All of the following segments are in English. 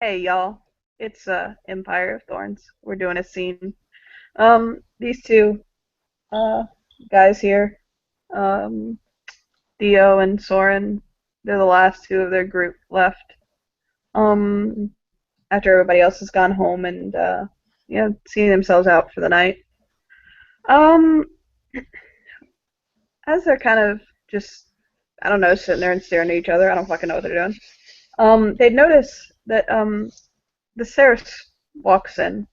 Hey y'all, it's Empire of Thorns. We're doing a scene. These two uh guys here, um, Theo and Soren, they're the last two of their group left. Um, After everybody else has gone home and seeing themselves out for the night. Um, as they're kind of just, I don't know, sitting there and staring at each other. I don't fucking know what they're doing. They notice that the Ceres walks in.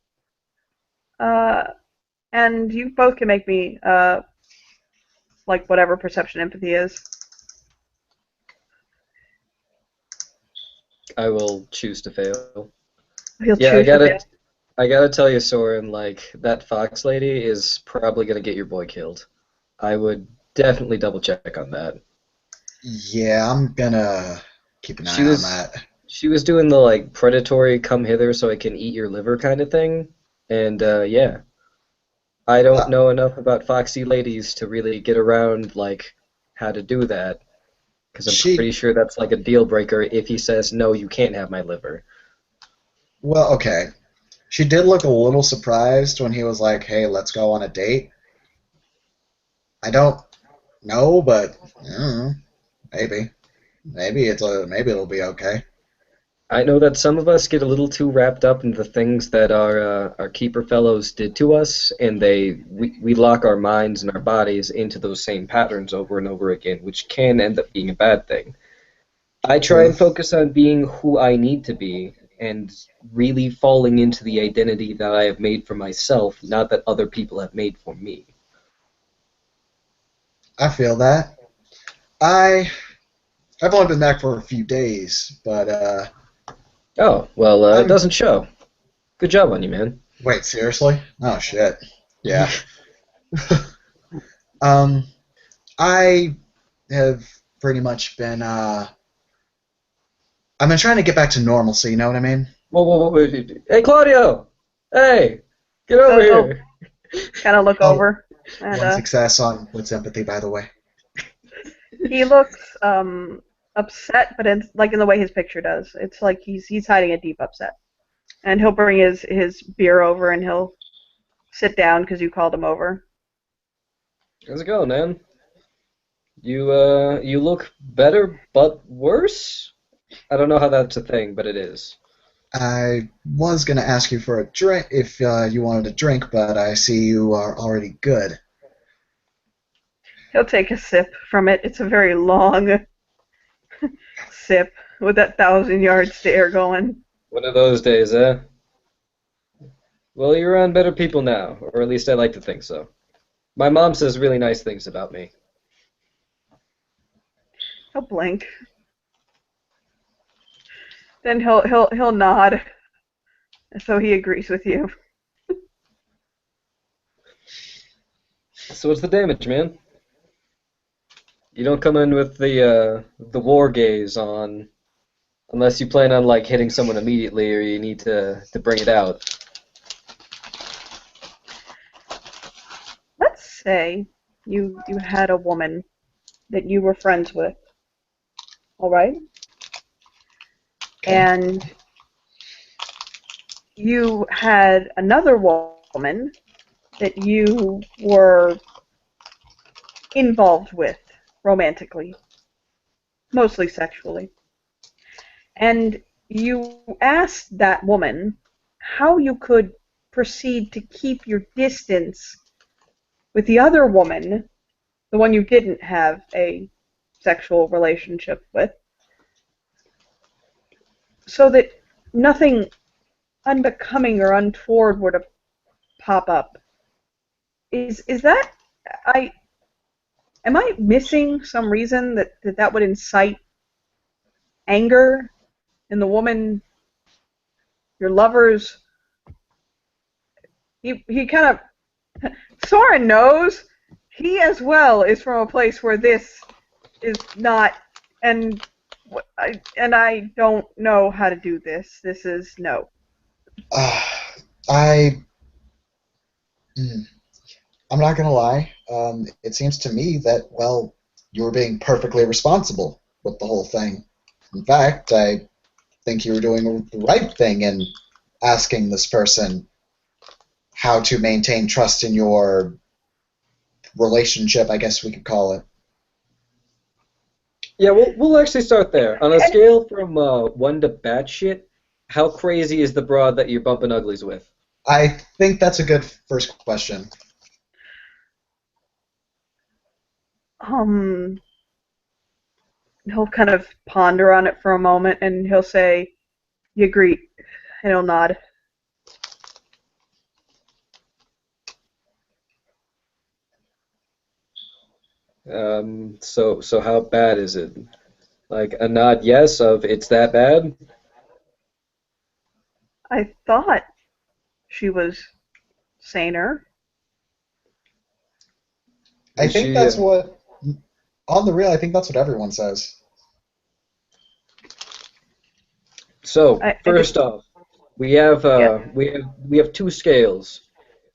Uh, and you both can make me like whatever perception empathy is. I will choose to fail. He'll Yeah, I choose to gotta, fail. I gotta tell you, Soren, like that fox lady is probably gonna get your boy killed. I would definitely double check on that. Yeah, I'm gonna keep an She eye on was, that. she was doing the like predatory come hither so I can eat your liver kind of thing, and yeah, I don't Uh, know enough about foxy ladies to really get around like how to do that, because I'm she, pretty sure that's like a deal breaker if he says no, you can't have my liver. well, okay. She did look a little surprised when he was like, "Hey, let's go on a date." I don't know, but maybe, maybe it'll be okay. I know that some of us get a little too wrapped up in the things that our keeper fellows did to us, and we lock our minds and our bodies into those same patterns over and over again, which can end up being a bad thing. I try True. and focus on being who I need to be and really falling into the identity that I have made for myself, not that other people have made for me. I feel that. I I've only been back for a few days, but Oh, well, it I'm doesn't show. Good job on you, man. wait, seriously? Oh shit. Yeah. Um, I have pretty much been I've been trying to get back to normalcy. You know what I mean? Whoa, whoa, whoa, wait. Hey, Claudio! Hey, get over So he'll here. kind of look Oh, over, and one success on what's empathy, by the way. he looks upset, but it's like in the way his picture does. It's like he's hiding a deep upset, and he'll bring his beer over, and he'll sit down because you called him over. How's it going, man? You look better but worse? I don't know how that's a thing, but it is. I was gonna ask you for a drink if you wanted a drink, but I see you are already good. He'll take a sip from it. It's a very long sip with that 1,000 yard stare going. One of those days, eh? Well, you're around better people now, or at least I like to think so. My mom says really nice things about me. He'll blink. Then he'll nod, so he agrees with you. So what's the damage, man? You don't come in with the war gaze on unless you plan on like hitting someone immediately or you need to bring it out. Let's say you had a woman that you were friends with, all right? Okay. And you had another woman that you were involved with romantically, mostly sexually. And you asked that woman how you could proceed to keep your distance with the other woman, the one you didn't have a sexual relationship with, so that nothing unbecoming or untoward were to pop up. Is that I am I missing some reason that would incite anger in the woman, your lovers? He kind of Soren knows he as well is from a place where this is not, and I don't know how to do this. This is no. Uh, I mm, I'm not gonna lie. It seems to me that well, you're being perfectly responsible with the whole thing. In fact, I think you were doing the right thing in asking this person how to maintain trust in your relationship, I guess we could call it. Yeah, we'll actually start there. On a scale from 1 to batshit, how crazy is the broad that you're bumping uglies with? I think that's a good first question. Um, he'll kind of ponder on it for a moment, and he'll say, "You agree," and he'll nod. So how bad is it? Like a nod yes of it's that bad? I thought she was saner. I Is think she? that's what, on the real, I think that's what everyone says. So I just, first off, yeah, we have two scales.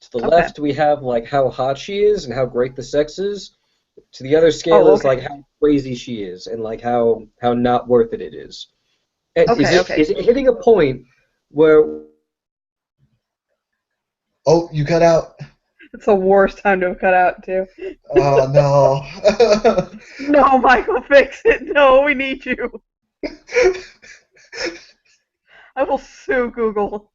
To the okay. left, we have like how hot she is and how great the sex is. To the other scale Oh, is okay. like how crazy she is and like how not worth it it is. Okay, okay. Is it hitting a point where Oh, you cut out. It's the worst time to have cut out, too. Oh, no. No, Michael, fix it. No, we need you. I will sue Google.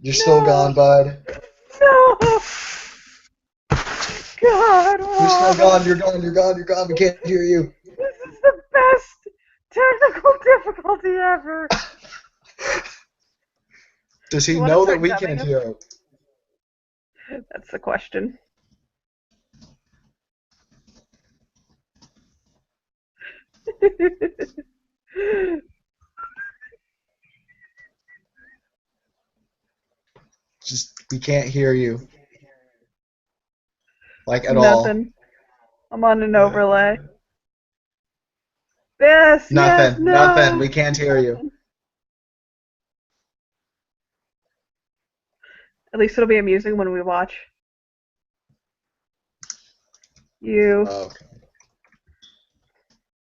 You're still No, gone, bud. no. God, You're still why? gone. You're gone. You're gone. You're gone. We can't hear you. This is the best technical difficulty ever. Does You he want to know that start we dubbing can't him? hear him? That's the question. Just, we can't hear you. Like, at all. Nothing. I'm on an overlay. Yes, yes, Nothing. Nothing. no. We can't hear you. At least it'll be amusing when we watch. You. Okay.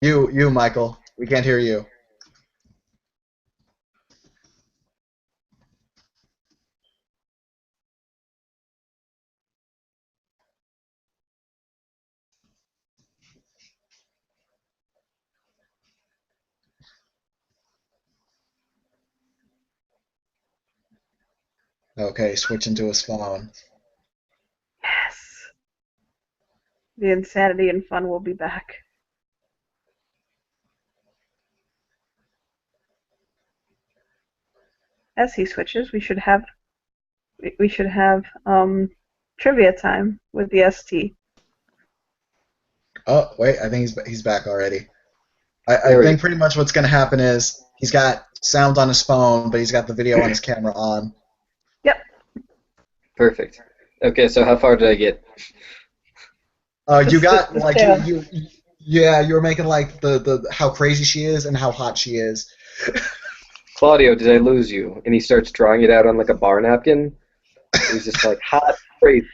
You, Michael. We can't hear you. Okay, switching to his phone. Yes. The insanity and fun will be back. As he switches, we should have trivia time with the ST. Oh, wait. I think he's back already. I there we think go. pretty much what's going to happen is he's got sound on his phone, but he's got the video on his camera on. Yep. Perfect. Okay, so how far did I get? You got The like stand. yeah, you were making like the how crazy she is and how hot she is. Claudio, did I lose you? And he starts drawing it out on like a bar napkin. He's just like hot, crazy,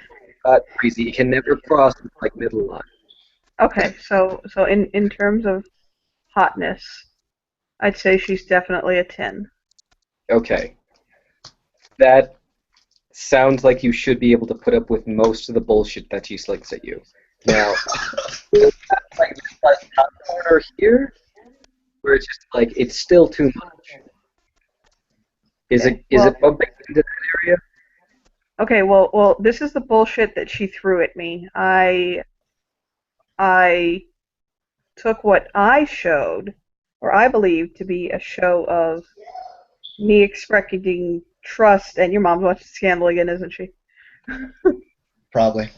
hot, crazy. He can never cross the like middle line. Okay, so in terms of hotness, I'd say she's definitely a 10. Okay, that sounds like you should be able to put up with most of the bullshit that she slinks at you. Now, like this like top corner here, where it's just like it's still too much. Okay. Is it bumping into that area? Okay, well, this is the bullshit that she threw at me. I took what I showed, or I believe to be a show of me expecting trust, and your mom's watching Scandal again, isn't she? Probably.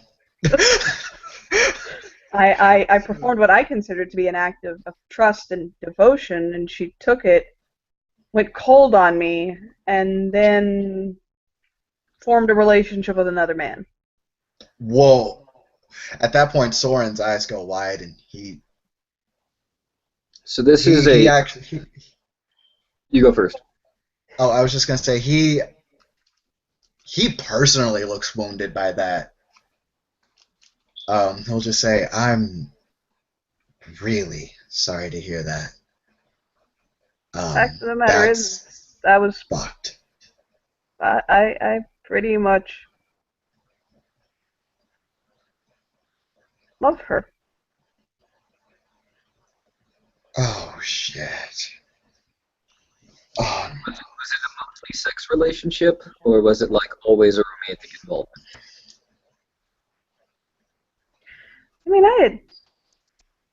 I performed what I considered to be an act of trust and devotion, and she took it, went cold on me, and then formed a relationship with another man. Whoa. At that point, Soren's eyes go wide, and So this is he a. actually You go first. oh, I was just gonna say he personally looks wounded by that. He'll just say, "I'm really Sorry to hear that. Fact of the matter is, That's I was fucked. I pretty much love her. Oh shit. Oh, Was it a monthly sex relationship, or was it like always a romantic involvement? I mean, I had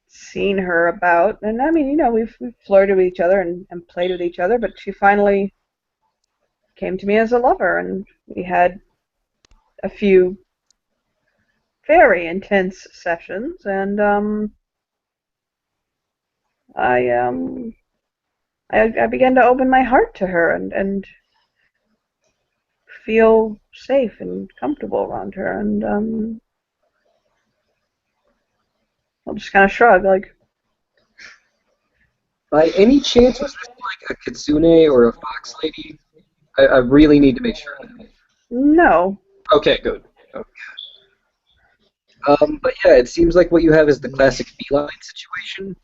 seen her about, and I mean, we've flirted with each other and played with each other, but she finally came to me as a lover, and we had a few very intense sessions, and I I began to open my heart to her and feel safe and comfortable around her, and I'll just kind of shrug, like, By any chance, was this like a kitsune or a fox lady? I really need to make sure. no. Okay, good. Okay. But yeah, it seems like what you have is the classic feline situation.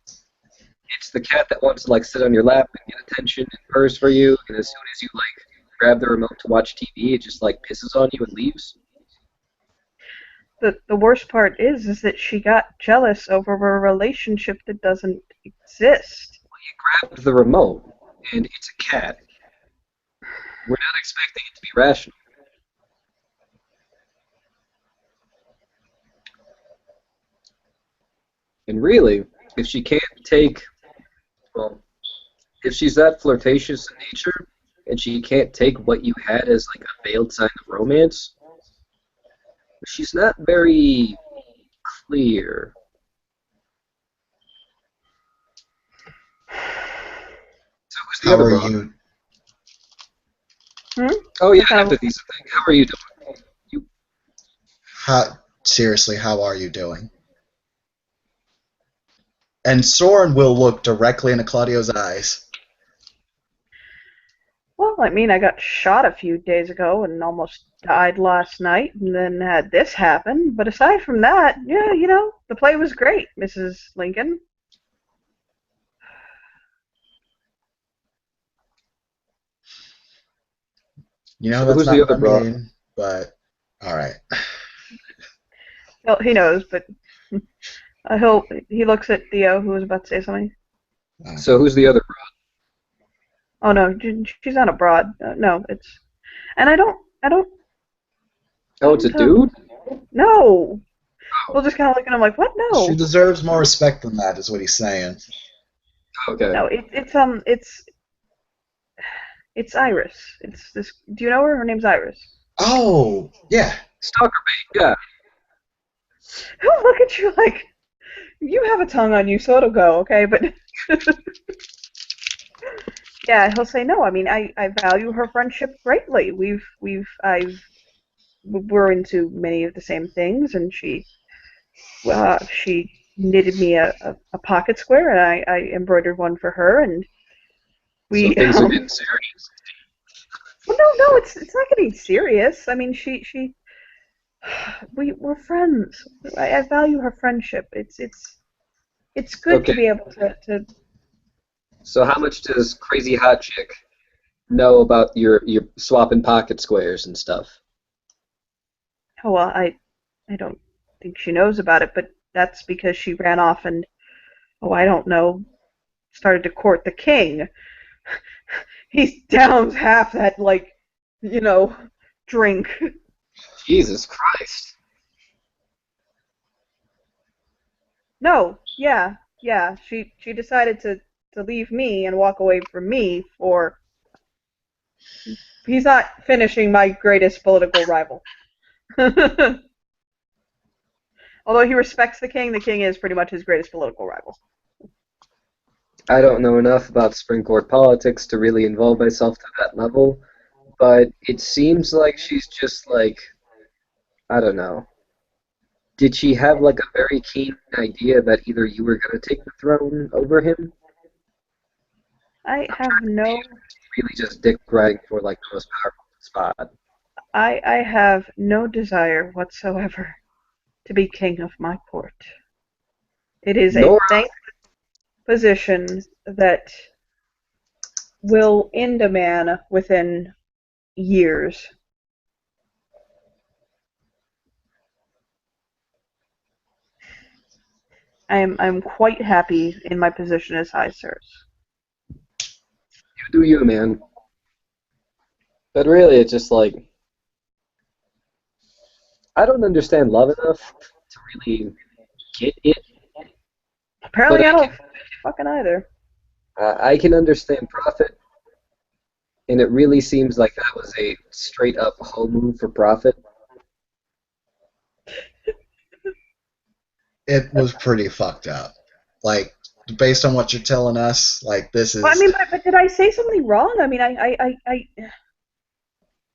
It's the cat that wants to like sit on your lap and get attention and purrs for you, and as soon as you like grab the remote to watch TV, it just like pisses on you and leaves. The worst part is that she got jealous over a relationship that doesn't exist. Grabbed the remote, and it's a cat. We're not expecting it to be rational. And really, if she can't take, well, if she's that flirtatious in nature, and she can't take what you had as like a veiled sign of romance, she's not very clear. So who's the how other are broad? you? Hmm? Oh yeah, Kind of. empathy's a thing. How are you doing? You, Seriously, how are you doing? And Soren will look directly into Claudio's eyes. Well, I mean, I got shot a few days ago and almost died last night, and then had this happen. But aside from that, yeah, the play was great, Mrs. Lincoln. You know so that's who's the not what other I broad? mean, but all right. Well, he knows, but he looks at Theo, who was about to say something. So who's the other Oh no, she's not abroad. No, and I don't, broad? Oh, it's a dude? no. Oh, We'll just kind of look at him like, what? She No, deserves more respect than that, is what he's saying. okay. no. It's Iris. It's this. Do you know her? Her name's Iris. Oh, yeah. Stalker bait, yeah. He'll look at you like you have a tongue on you, so it'll go, okay? But yeah, he'll say no. I mean, I value her friendship greatly. We're into many of the same things, and she knitted me a pocket square, and I embroidered one for her, and So we things are getting serious. well, no, it's not getting serious. I mean, she we're friends. I value her friendship. It's good to Okay, be able to. so how much does Crazy Hot Chick know about your swapping pocket squares and stuff? Oh, well, I don't think she knows about it, but that's because she ran off and, oh, I don't know, started to court the king. He downs half that, like, you know, drink. Jesus Christ. No, yeah. She decided to leave me and walk away from me for. He's not finishing my greatest political rival. Although he respects the king is pretty much his greatest political rival. I don't know enough about spring court politics to really involve myself to that level, but it seems like she's just like, I don't know. Did she have like a very keen idea that either you were going to take the throne over him? I have no Really just dick riding for like the most powerful spot. I have no desire whatsoever to be king of my port. It is a Nor thank position that will end a man within years. I'm quite happy in my position as High Sirs. You do you, man. But really, it's just like I don't understand love enough to really get it. But Apparently, I don't fucking either. I can understand profit, and it really seems like that was a straight up home move for profit. It was pretty fucked up. Like, based on what you're telling us, like this Well, I is mean, but did I say something wrong? I mean,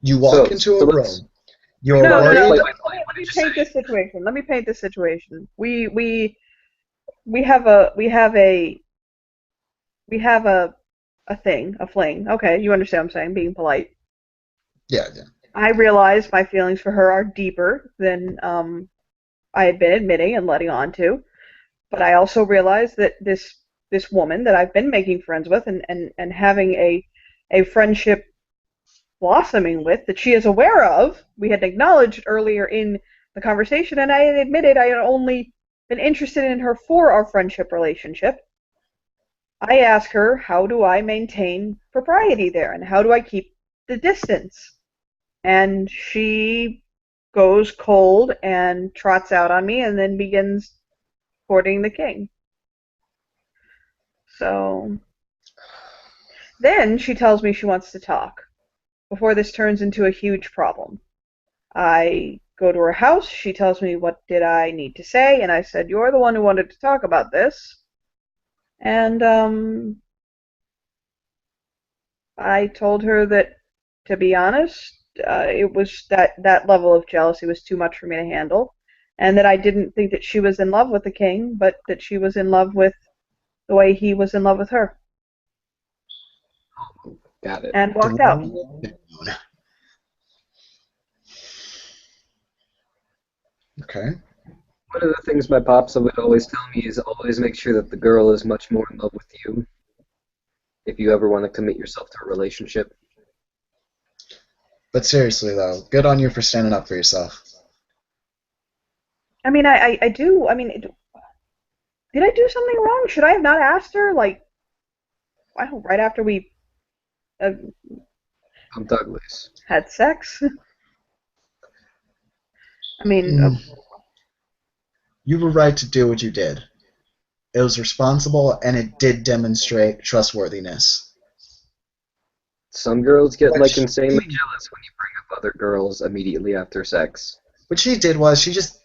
you walk into So a let's room, you're no, no, let's no. worried. play Let, by let play. me What let did me you paint say? this situation. Let me paint this situation. We have a thing, a fling. Okay, you understand what I'm saying, being polite. Yeah, yeah. I realize my feelings for her are deeper than I had been admitting and letting on to. But I also realize that this woman that I've been making friends with and having a friendship blossoming with that she is aware of, we had acknowledged earlier in the conversation, and I had admitted I had only been interested in her for our friendship relationship. I ask her, how do I maintain propriety there, and how do I keep the distance? And she goes cold and trots out on me and then begins courting the king. So then she tells me she wants to talk before this turns into a huge problem. I go to her house. She tells me what did I need to say, and I said, "You're the one who wanted to talk about this." And I told her that, to be honest, it was that level of jealousy was too much for me to handle, and that I didn't think that she was in love with the king, but that she was in love with the way he was in love with her, Got it. and walked out. Throwing it down. Okay. One of the things my pops would always tell me is always make sure that the girl is much more in love with you if you ever want to commit yourself to a relationship. But seriously though, good on you for standing up for yourself. I mean, I do. I mean, did I do something wrong? Should I have not asked her? Like, I don't, right after we uh, I'm Douglas. had sex? I mean, Mm, you were right to do what you did. It was responsible and it did demonstrate trustworthiness. Some girls get like Which insanely jealous when you bring up other girls immediately after sex. what she did was she just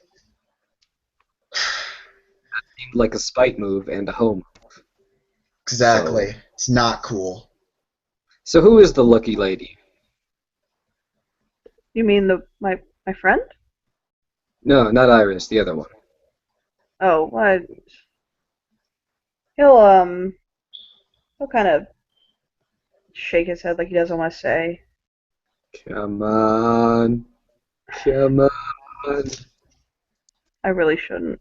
Seemed like a spite move and a home. exactly. It's not cool. So who is the lucky lady? you mean my friend? No, not Iris, the other one. Oh, what? He'll he'll kind of shake his head like he doesn't want to say. Come on. Come on. I really shouldn't.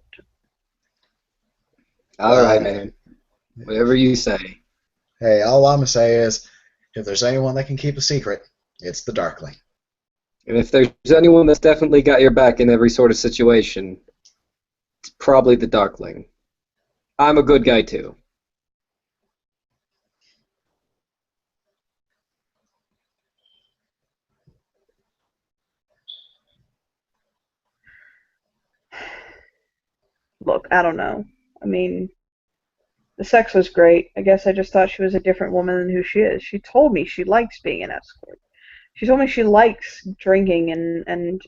Alright, Well, man. Whatever you say. hey, all I'm gonna say is if there's anyone that can keep a secret, it's the Darkling. And if there's anyone that's definitely got your back in every sort of situation, it's probably the Darkling. I'm a good guy too. Look, I don't know. I mean, the sex was great. I guess I just thought she was a different woman than who she is. She told me she likes being an escort. She told me she likes drinking and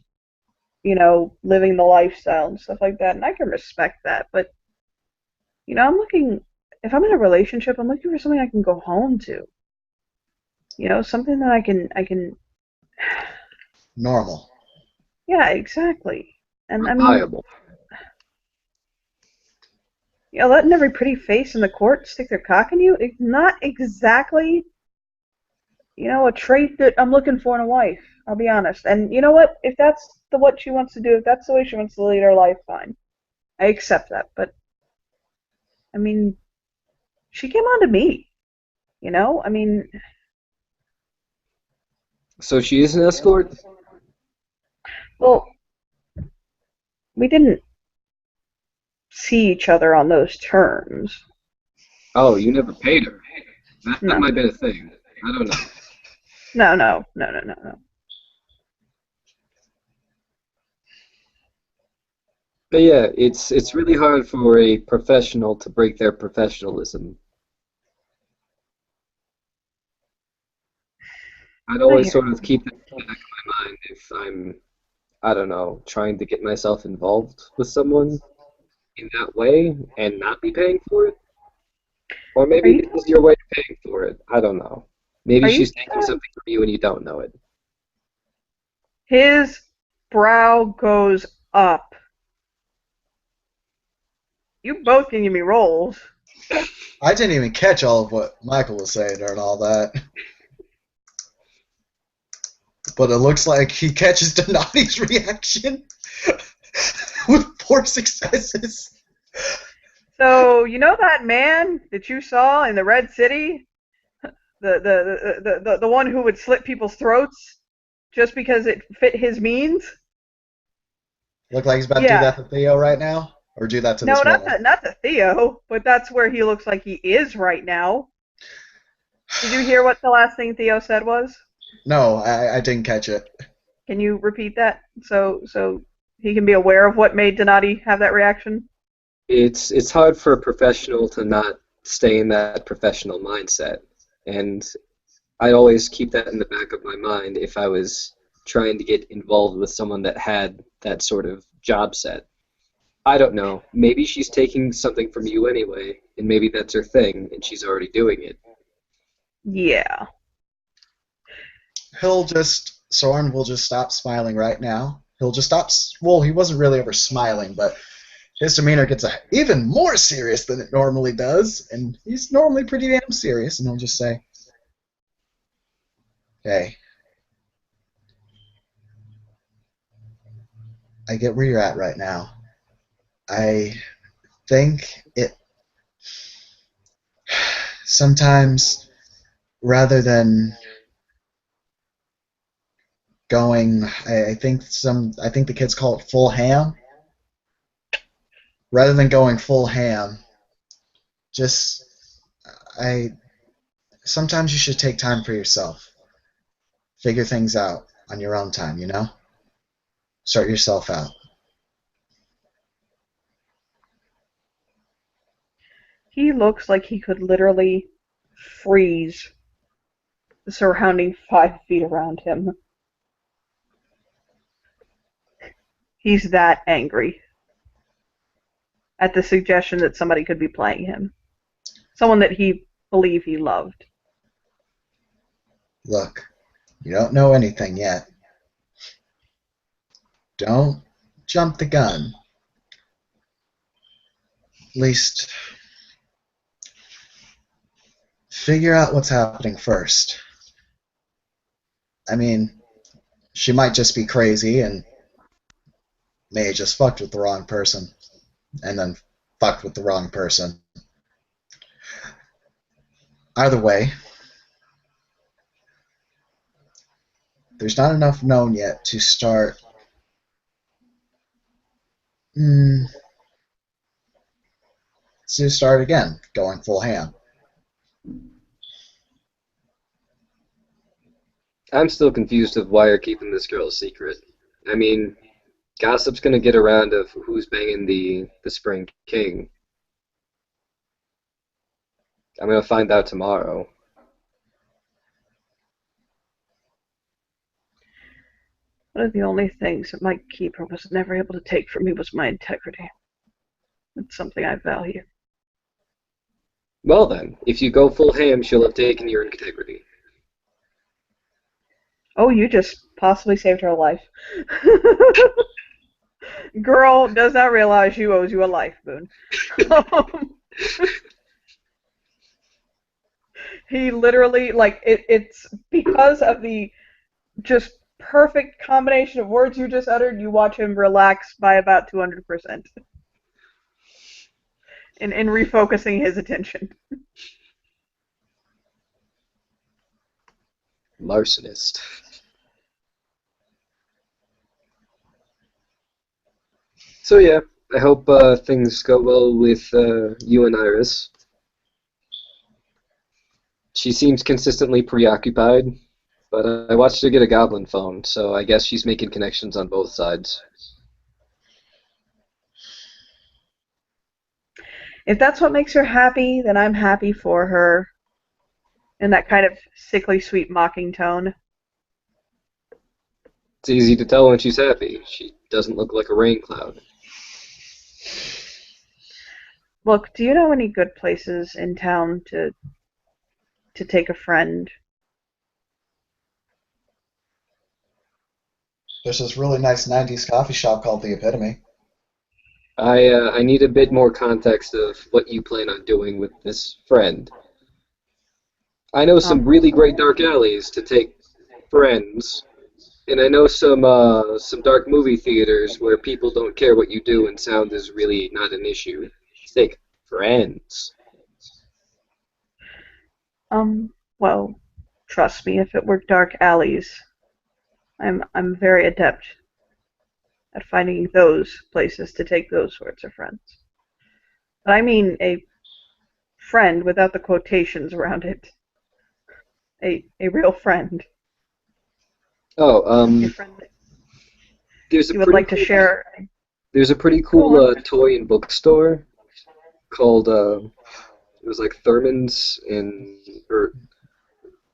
living the lifestyle and stuff like that, and I can respect that. But I'm looking. If I'm in a relationship, I'm looking for something I can go home to. Something that I can. Normal. Yeah, exactly. And I mean, Reliable. letting every pretty face in the court stick their cock in you, it's not exactly, a trait that I'm looking for in a wife. I'll be honest. And you know what? If that's what she wants to do, if that's the way she wants to lead her life, fine. I accept that. But I mean, She came on to me, you know? I mean, So she is an escort? well, we didn't see each other on those terms. Oh, you never paid her. That No. might be a thing. I don't know. No, no, no, no, no, no. But yeah, it's really hard for a professional to break their professionalism. I'd I always hear sort of keep that in the back of my mind if I'm, I don't know, trying to get myself involved with someone in that way and not be paying for it. Or Are maybe you this is your way of paying for it. I don't know. Maybe are you she's taking something from you and you don't know it. his brow goes up. You both can give me rolls. I didn't even catch all of what Michael was saying during all that. But it looks like he catches Donati's reaction with 4 successes. So, you know that man that you saw in the Red City? The one who would slit people's throats just because it fit his means? Look like he's about to do Yeah. that to Theo right now? Or do that to No, this not woman? to Theo, but that's where he looks like he is right now. Did you hear what the last thing Theo said was? No, I didn't catch it. Can you repeat that so he can be aware of what made Donati have that reaction? It's hard for a professional to not stay in that professional mindset. And I always keep that in the back of my mind if I was trying to get involved with someone that had that sort of job set. I don't know. Maybe she's taking something from you anyway, and maybe that's her thing, and she's already doing it. Yeah. Soren will just stop smiling right now. He'll just stop, well, he wasn't really ever smiling, but his demeanor gets even more serious than it normally does, and he's normally pretty damn serious, and he'll just say, hey, I get where you're at right now. I think it sometimes, rather than going, I think the kids call it full ham. Rather than going full ham, just I sometimes you should take time for yourself. Figure things out on your own time, you know? Sort yourself out. He looks like he could literally freeze the surrounding 5 feet around him. He's that angry at the suggestion that somebody could be playing him. Someone that he believed he loved. Look, you don't know anything yet. Don't jump the gun. At least figure out what's happening first. I mean, she might just be crazy and may have just fucked with the wrong person and then fucked with the wrong person. Either way, there's not enough known yet to start. Hmm, to start again, going full ham. I'm still confused of why you're keeping this girl a secret. I mean, gossip's gonna get around of who's banging the Spring King. I'm gonna find out tomorrow. One of the only things that my keeper was never able to take from me was my integrity. It's something I value. Well then, if you go full ham, she'll have taken your integrity. Oh, you just possibly saved her life. Girl does not realize she owes you a life, Boone. He literally, like, it's because of the just perfect combination of words you just uttered, you watch him relax by about 200%. in refocusing his attention. Larcenist. So yeah, I hope things go well with you and Iris. She seems consistently preoccupied, but I watched her get a goblin phone, so I guess she's making connections on both sides. If that's what makes her happy, then I'm happy for her. In that kind of sickly sweet mocking tone. It's easy to tell when she's happy. She doesn't look like a rain cloud. Look, do you know any good places in town to take a friend? There's this really nice 90s coffee shop called The Epitome. I need a bit more context of what you plan on doing with this friend. I know some really great dark alleys to take friends, and I know some dark movie theaters where people don't care what you do and sound is really not an issue. To take friends. Well, trust me, if it were dark alleys, I'm very adept at finding those places to take those sorts of friends. But I mean a friend without the quotations around it. A real friend. Oh, A friend that there's a you would pretty like to cool, share. there's a pretty Go cool on. toy and bookstore called it was like Thurman's and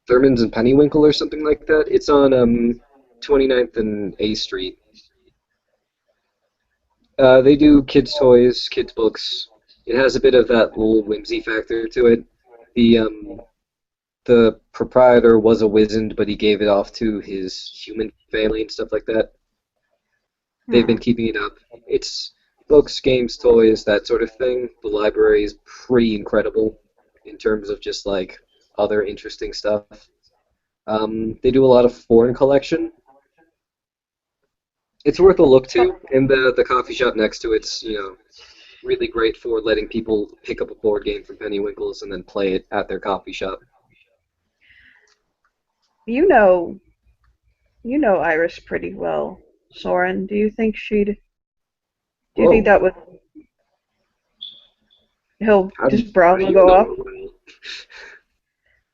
Pennywinkle or something like that. It's on 29th and A Street. They do kids' toys, kids' books. It has a bit of that little whimsy factor to it. The proprietor was a wizened, but he gave it off to his human family and stuff like that. They've been keeping it up. It's books, games, toys, that sort of thing. The library is pretty incredible in terms of just like other interesting stuff. They do a lot of foreign collection. It's worth a look to, and the coffee shop next to it's really great for letting people pick up a board game from Pennywinkles and then play it at their coffee shop. You know you know Iris pretty well, Soren. Do you think Whoa, that would he'll how do his brows you will go up? know?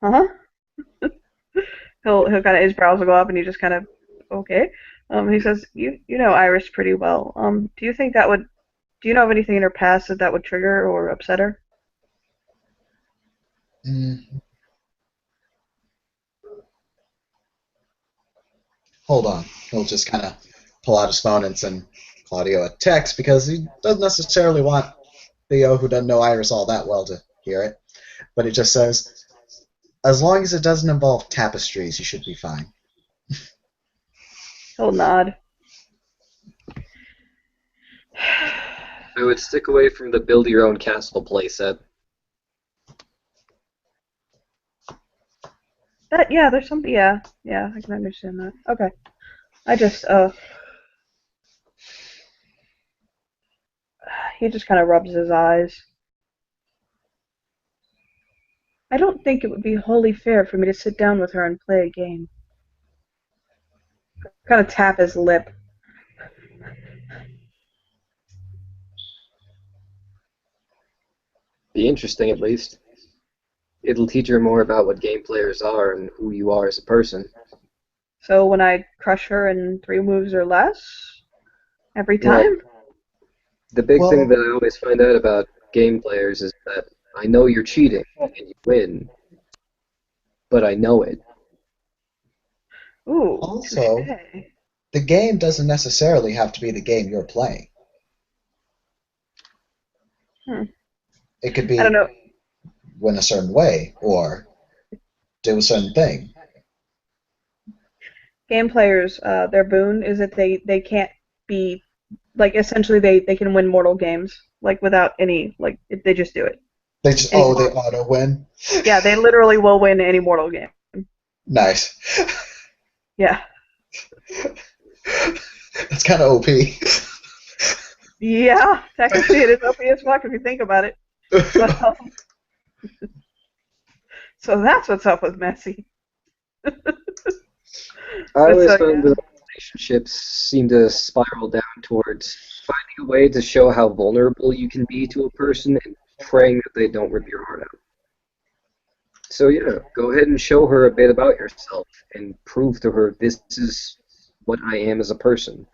Uh-huh. He'll kind of his brows will go up and he just kind of okay. He says, you know Iris pretty well. Do you think that would do you know of anything in her past that would trigger or upset her? Mm, hold on. He'll just kind of pull out his phone and send Claudio a text because he doesn't necessarily want Theo, who doesn't know Iris all that well, to hear it. But it just says, as long as it doesn't involve tapestries, you should be fine. He'll nod. I would stick away from the build your own castle playset. There's something yeah, I can understand that. Okay. I just he just kind of rubs his eyes. I don't think it would be wholly fair for me to sit down with her and play a game. Kind of tap his lip. Be interesting at least. It'll teach her more about what game players are and who you are as a person. So when I crush her in 3 moves or less, every Well, time? the big thing Well, that I always find out about game players is that I know you're cheating and you win, but I know it. Ooh, also, touche. the game doesn't necessarily have to be the game you're playing. Hmm. It could I don't be know. win a certain way or do a certain thing. Game players, their boon is that they can't be like essentially they can win mortal games like without any like they just do it. Any They auto win. Yeah, they literally will win any mortal game. Nice. Yeah. That's kind of OP. Yeah, technically it is OP as fuck if you think about it. So, so that's what's up with Messi. I But always so found yeah, that relationships seem to spiral down towards finding a way to show how vulnerable you can be to a person and praying that they don't rip your heart out. So yeah, go ahead and show her a bit about yourself and prove to her this is what I am as a person.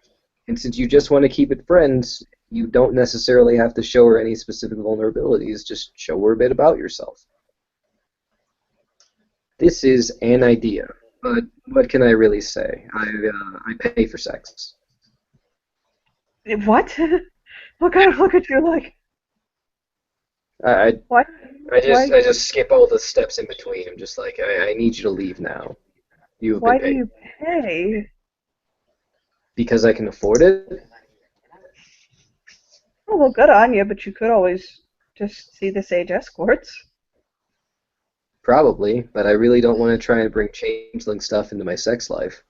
And since you just want to keep it friends, you don't necessarily have to show her any specific vulnerabilities, just show her a bit about yourself. This is an idea, but what can I really say? I pay for sex. what? What kind of look at you like? I, Why? I Why? just skip all the steps in between. I'm just like, I need you to leave now. You have been Why do paid. you pay? Because I can afford it? Oh, well, good on you, but you could always just see the Sage escorts. Probably, but I really don't want to try and bring changeling stuff into my sex life.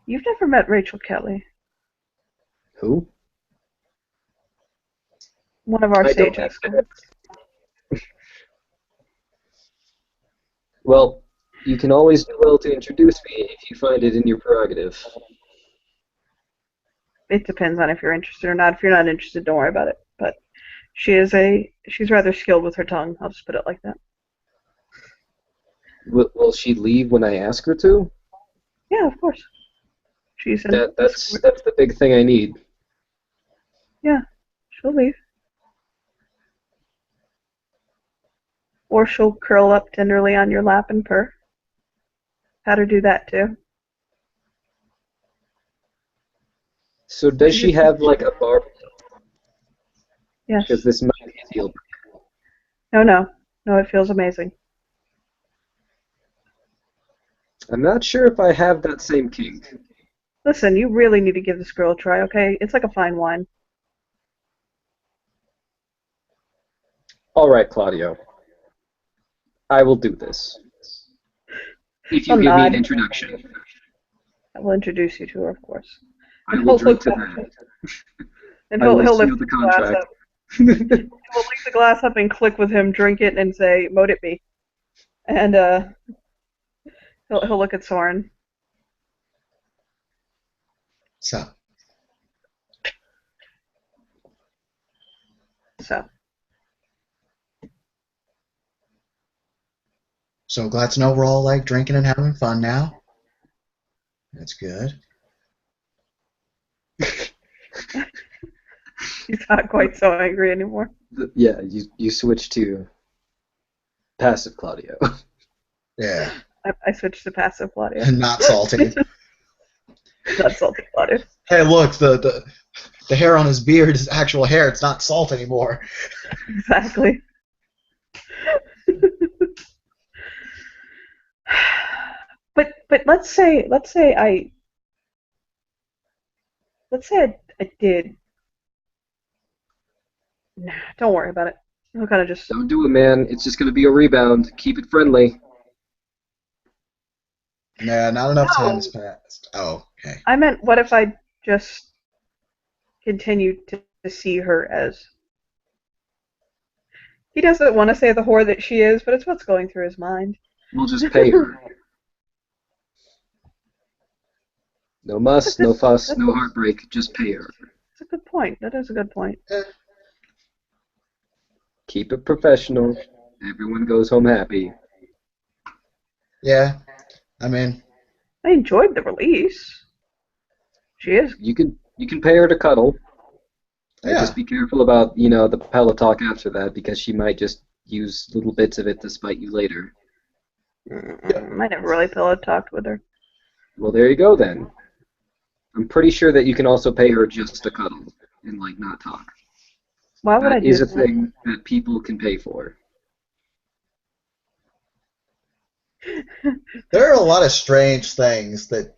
You've never met Rachel Kelly, Who? one of our I don't Sage need to. escorts. Well, you can always do well to introduce me if you find it in your prerogative. It depends on if you're interested or not. If you're not interested, don't worry about it. But she's rather skilled with her tongue. I'll just put it like that. Will she leave when I ask her to? Yeah, of course. She's an That's escort. that's the big thing I need. Yeah, she'll leave. Or she'll curl up tenderly on your lap and purr. Had her do that too. So does She she just, have like a bar? Because yes. this might be a deal. No, no. No, it feels amazing. I'm not sure if I have that same kink. Listen, you really need to give this girl a try, okay? It's like a fine wine. All right, Claudio. I will do this. If you He'll give me an nod. introduction, I will introduce you to her, of course. I And will he'll drink look to back that. and I will he'll seal lift the his glass contract. up. He'll lift the glass up and click with him, drink it, and say, "Mote it be." And he'll look at Soren. So, So so glad to know we're all like drinking and having fun now. That's good. he's not quite so angry anymore. Yeah, you switch to passive Claudio. Yeah. I switched to passive Claudio. Not salty. Not salty Claudio. Hey, look, the hair on his beard is actual hair. It's not salt anymore. Exactly. But let's say I did. Nah, don't worry about it. I'll kind of just. Don't do it, man. It's just going to be a rebound. Keep it friendly. Nah, not enough time has No, passed. Oh, okay. I meant what if I just continued to see her as. He doesn't want to say the whore that she is, but it's what's going through his mind. We'll just pay her. No That's a muss, good. no fuss, That's no heartbreak. Just pay her. a good point. That is a good point. Eh, Keep it professional. Everyone goes home happy. yeah, I mean, I enjoyed the release. She is. You can pay her to cuddle. yeah. Just be careful about, the pillow talk after that because she might just use little bits of it to spite you later. I never really pillow talked with her. Well, there you go then. I'm pretty sure that you can also pay her just to cuddle and like not talk. Why would I That do is a that? thing that people can pay for. There are a lot of strange things that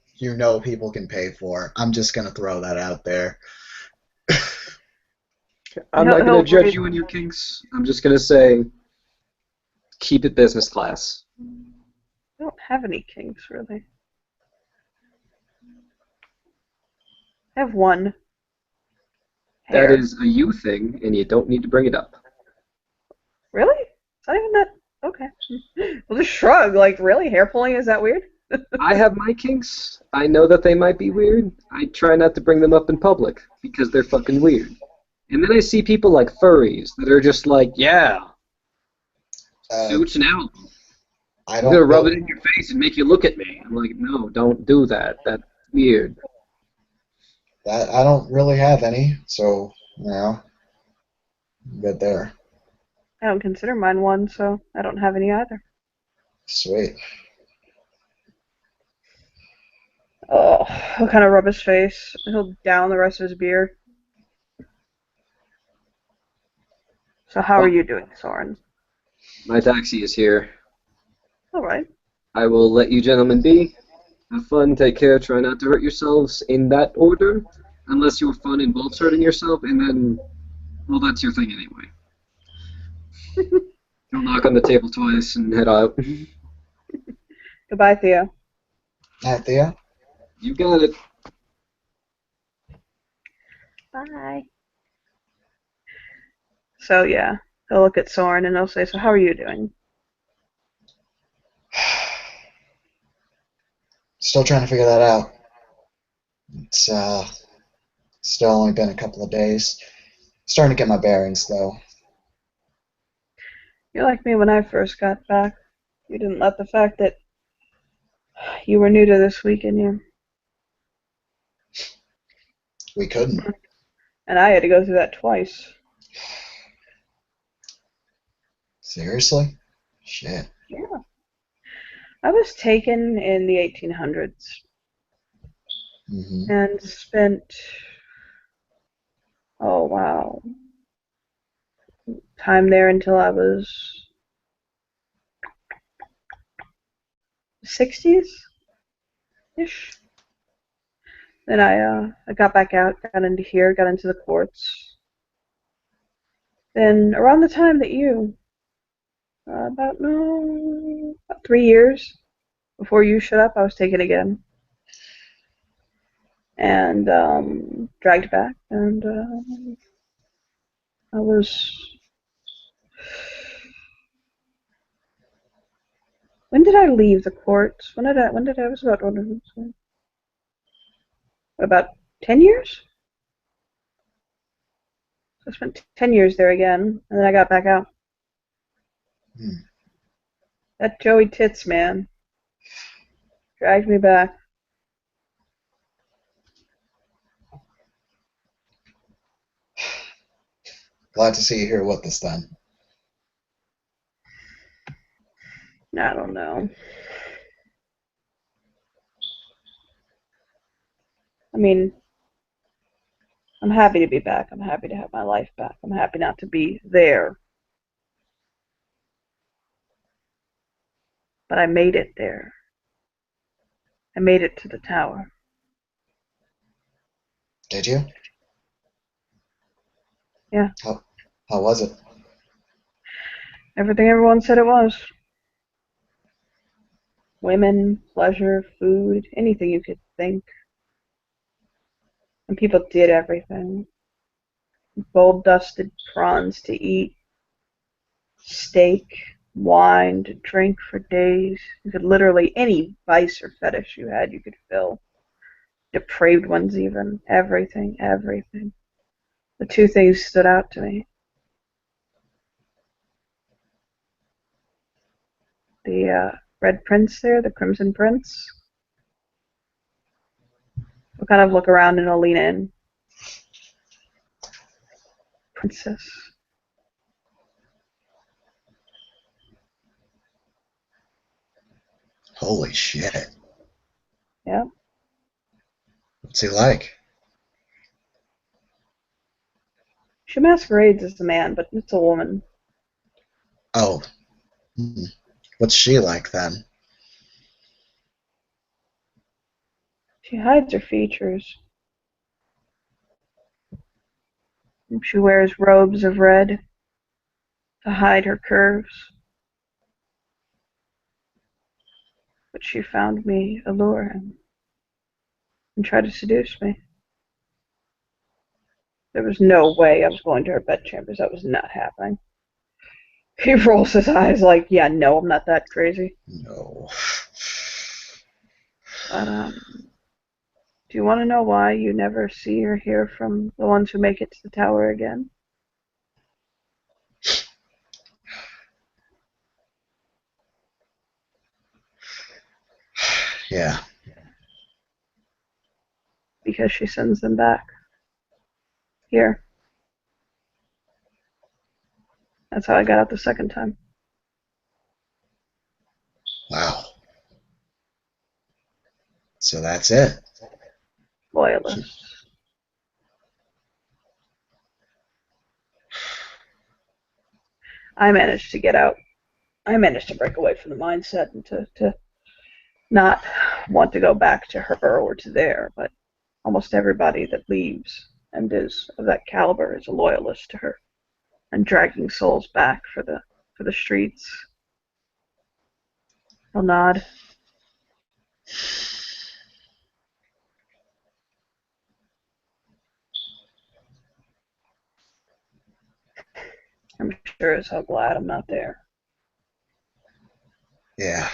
people can pay for. I'm just gonna throw that out there. I'm not He'll going to judge breathe. you and your kinks. I'm just going to say keep it business class. I don't have any kinks really. I have one. That Hair. is a you thing, and you don't need to bring it up. Really? It's not even that. Okay. We'll just shrug. Like, really? Hair pulling? Is that weird? I have my kinks. I know that they might be weird. I try not to bring them up in public because they're fucking weird. And then I see people like furries that are just like, yeah, Uh, suits now. I I'm gonna don't rub it really. in your face and make you look at me. I'm like, no, don't do that. That's weird. That I don't really have any, so good there. I don't consider mine one, so I don't have any either. Sweet. Oh, he'll kind of rub his face. He'll down the rest of his beer. So how are Well, you doing, Soren? my taxi is here. All right. I will let you gentlemen be. Have fun, take care, try not to hurt yourselves in that order. Unless your fun involves hurting yourself, and then, well, that's your thing anyway. You'll knock on the table twice and head out. Goodbye, Theo. Hi, Thea. You got it. Bye. So yeah, he'll look at Soren and he'll say, "So how are you doing?" Still trying to figure that out. It's still only been a couple of days. Starting to get my bearings though. You're like me when I first got back. You didn't let the fact that you were new to this weaken you, We couldn't. and I had to go through that twice. Seriously? Shit. Yeah. I was taken in the 1800s Hmm. and spent, oh wow, time there until I was 60s-ish. Then I got back out, got into here, got into the courts. Then around the time that you, about no, about 3 years before you showed up, I was taken again and dragged back, and I was. When did I leave the courts? When did I? When did I? I was about 10 years. I spent 10 years there again, and then I got back out. Hmm. That Joey Tits man dragged me back. Glad to see you here with us then. I don't know. I mean, I'm happy to be back. I'm happy to have my life back. I'm happy not to be there. But I made it there. I made it to the tower. Did you? Yeah, How was it? everything everyone said it was. Women, pleasure, food, anything you could think. And people did everything. Gold dusted prawns to eat, steak, wine to drink for days. You could literally, any vice or fetish you had, you could fill. Depraved ones, even. Everything, everything. The two things stood out to me. The Red Prince there, the Crimson Prince. We'll kind of look around and I'll lean in. Princess. Holy shit. Yeah. What's he like? She masquerades as a man, but it's a woman. Oh. Hmm. What's she like then? She hides her features. She wears robes of red to hide her curves. But she found me alluring and tried to seduce me. There was no way I was going to her bedchambers. That was not happening. He rolls his eyes like, yeah, no, I'm not that crazy. No. But, do you want to know why you never see or hear from the ones who make it to the tower again? Yeah. Because she sends them back. Here. That's how I got out the second time. Wow. So that's it. Loyalists. I managed to get out. I managed to break away from the mindset and to not want to go back to her or to there, but almost everybody that leaves and is of that caliber is a loyalist to her and dragging souls back for the streets. He'll nod. I'm sure as hell glad I'm not there. Yeah.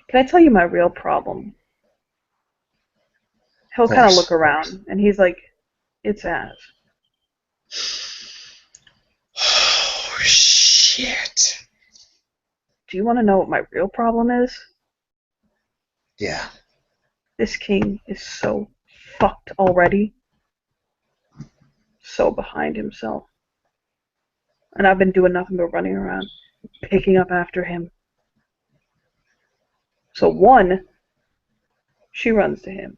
Can I tell you my real problem? He'll Of kind of course. look around and he's like, it's Az. Oh, shit. Do you want to know what my real problem is? Yeah. This king is so fucked already. So behind himself. And I've been doing nothing but running around, picking up after him. So one, she runs to him.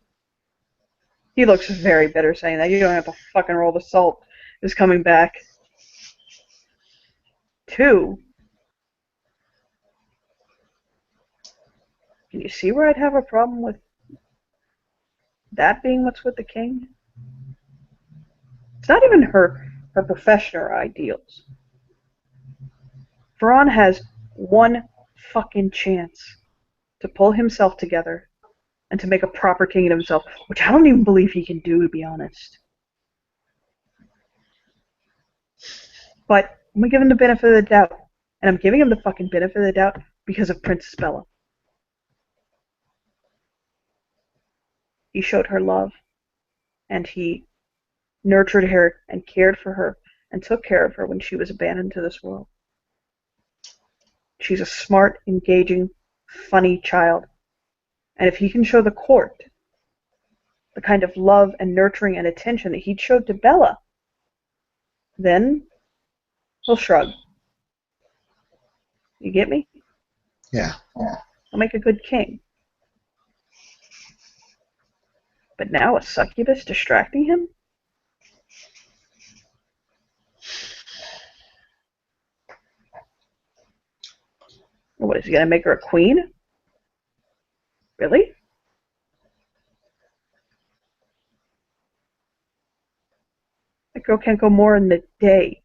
He looks very bitter saying that. You don't have to fucking roll the salt. Is coming back. Two, can you see where I'd have a problem with that being what's with the king? It's not even her profession or ideals. Veron has one fucking chance to pull himself together and to make a proper king of himself, which I don't even believe he can do, to be honest. But I'm gonna give him the benefit of the doubt. And I'm giving him the fucking benefit of the doubt because of Princess Bella. He showed her love, and he nurtured her and cared for her and took care of her when she was abandoned to this world. She's a smart, engaging, funny child. And if he can show the court the kind of love and nurturing and attention that he'd showed to Bella, then he'll shrug. You get me? Yeah. He'll make a good king. But now a succubus distracting him? What, is he going to make her a queen? Really? That girl can't go more than a day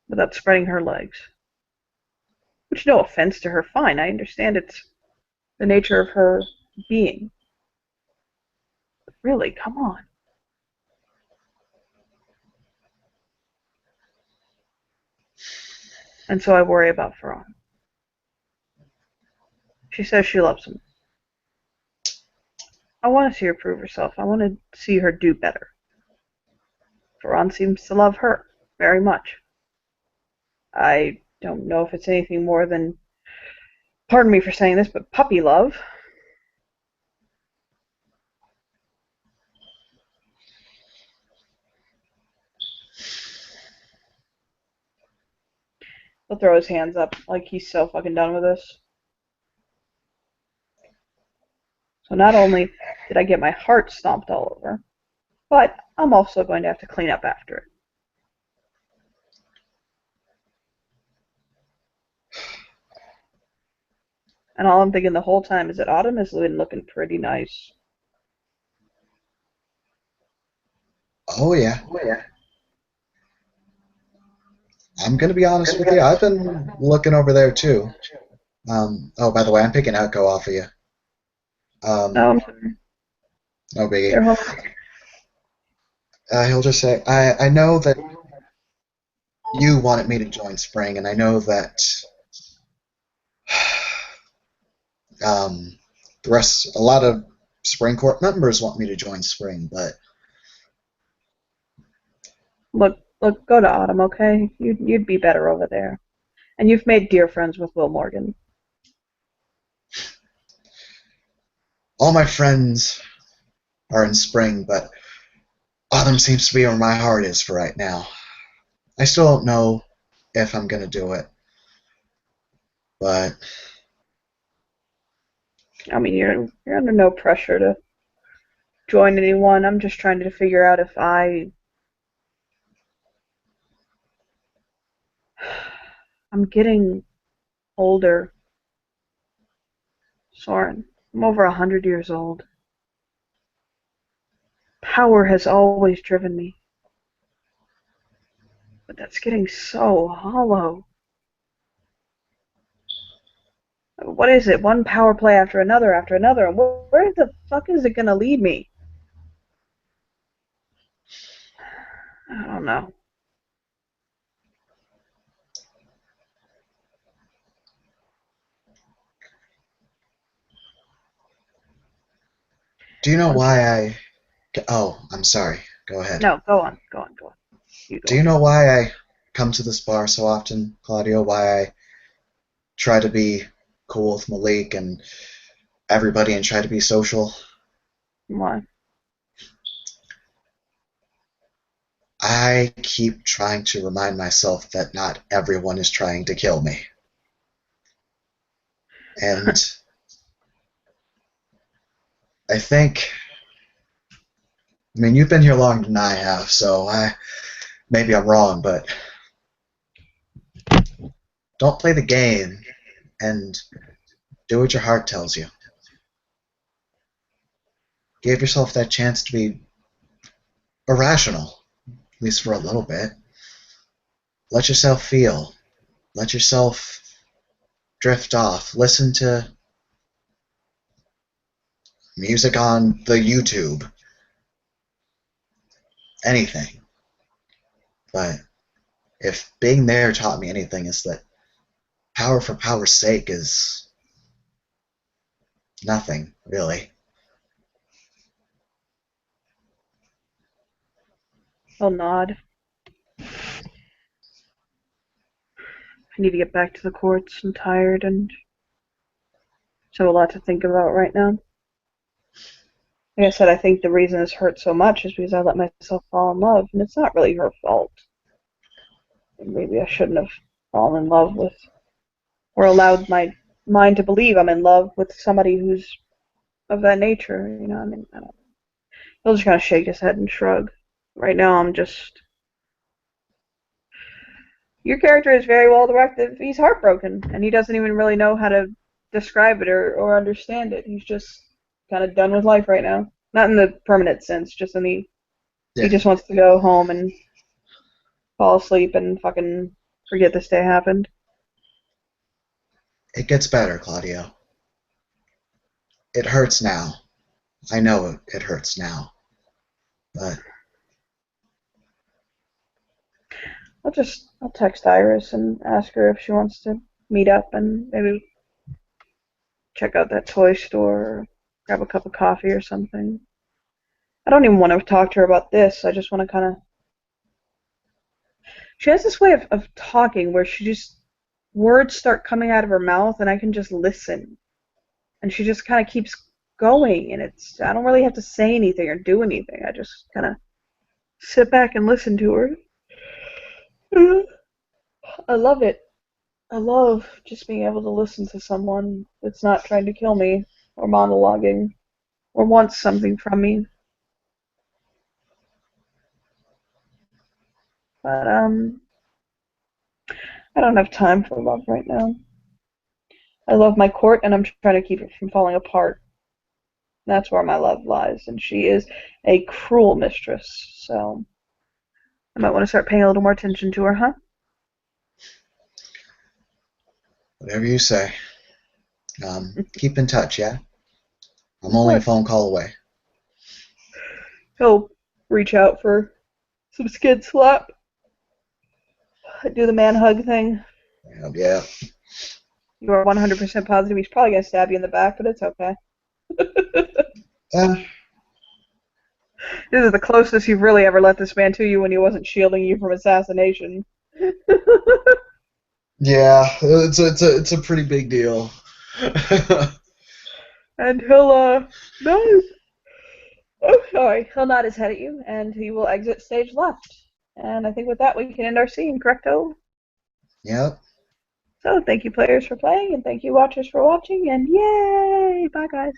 without spreading her legs. Which, no offense to her, fine. I understand it's the nature of her being. But really, come on. And so I worry about Veron. She says she loves him. I want to see her prove herself. I want to see her do better. Veron seems to love her very much. I don't know if it's anything more than, pardon me for saying this, but puppy love. He'll throw his hands up like he's so fucking done with this. So not only did I get my heart stomped all over, but I'm also going to have to clean up after it. And all I'm thinking the whole time is that Autumn has been looking pretty nice. Oh, yeah. I'm going to be honest with you. I've been looking over there, too. Oh, by the way, I'm picking Echo off of you. No, I'm sorry. No biggie. They're home. He'll just say, I know that you wanted me to join Spring, and I know that a lot of Spring Corp members want me to join Spring, but Look, go to Autumn, okay? You'd be better over there. And you've made dear friends with Will Morgan. all my friends are in Spring, but Autumn seems to be where my heart is for right now. I still don't know if I'm gonna do it, but I mean, you're under no pressure to join anyone. I'm just trying to figure out if I'm getting older, Soren. I'm over 100 years old. Power has always driven me, but that's getting so hollow. What is it? One power play after another, and where the fuck is it gonna lead me? I don't know. do you know I'm why I? Oh, I'm sorry. Go ahead. No, go on, go on, go on. You Do go you on. know why I come to this bar so often, Claudio? Why I try to be cool with Malik and everybody and try to be social? Why? I keep trying to remind myself that not everyone is trying to kill me. And I think, I mean, you've been here longer than I have, so maybe I'm wrong, but don't play the game and do what your heart tells you. Give yourself that chance to be irrational, at least for a little bit. Let yourself feel. Let yourself drift off. Listen to music on the YouTube. Anything. But if being there taught me anything, is that power for power's sake is nothing, really. I'll nod. I need to get back to the courts. I'm tired and just have a lot to think about right now. Like I said, I think the reason this hurts so much is because I let myself fall in love, and it's not really her fault. And maybe I shouldn't have fallen in love with, or allowed my mind to believe I'm in love with somebody who's of that nature. I mean, I don't. He'll just kind of shake his head and shrug. Right now, I'm just. Your character is very well directed. He's heartbroken, and he doesn't even really know how to describe it or understand it. He's just kind of done with life right now. Not in the permanent sense, just in the. He Yeah, just wants to go home and fall asleep and fucking forget this day happened. it gets better, Claudio. It hurts now. I know it hurts now. But I'll text Iris and ask her if she wants to meet up and maybe check out that toy store or grab a cup of coffee or something. I don't even want to talk to her about this. I just want to kind of. She has this way of talking where she just. Words start coming out of her mouth and I can just listen. And she just kind of keeps going. And I don't really have to say anything or do anything. I just kind of sit back and listen to her. I love it. I love just being able to listen to someone that's not trying to kill me or monologuing or wants something from me. But I don't have time for love right now. I love my court and I'm trying to keep it from falling apart. That's where my love lies, and she is a cruel mistress. So I might want to start paying a little more attention to her, huh? whatever you say. Keep in touch, yeah? I'm Of only a course. phone call away. He'll reach out for some skid slap. Do the man hug thing. Yeah. You are 100% positive he's probably gonna stab you in the back, but it's okay. Uh, This is the closest you've really ever let this man to you when he wasn't shielding you from assassination. yeah, it's a pretty big deal. And he'll nod. Oh, sorry. He'll nod his head at you, and he will exit stage left. And I think with that we can end our scene, correcto? Yep. So thank you players for playing, and thank you watchers for watching, and yay! Bye guys.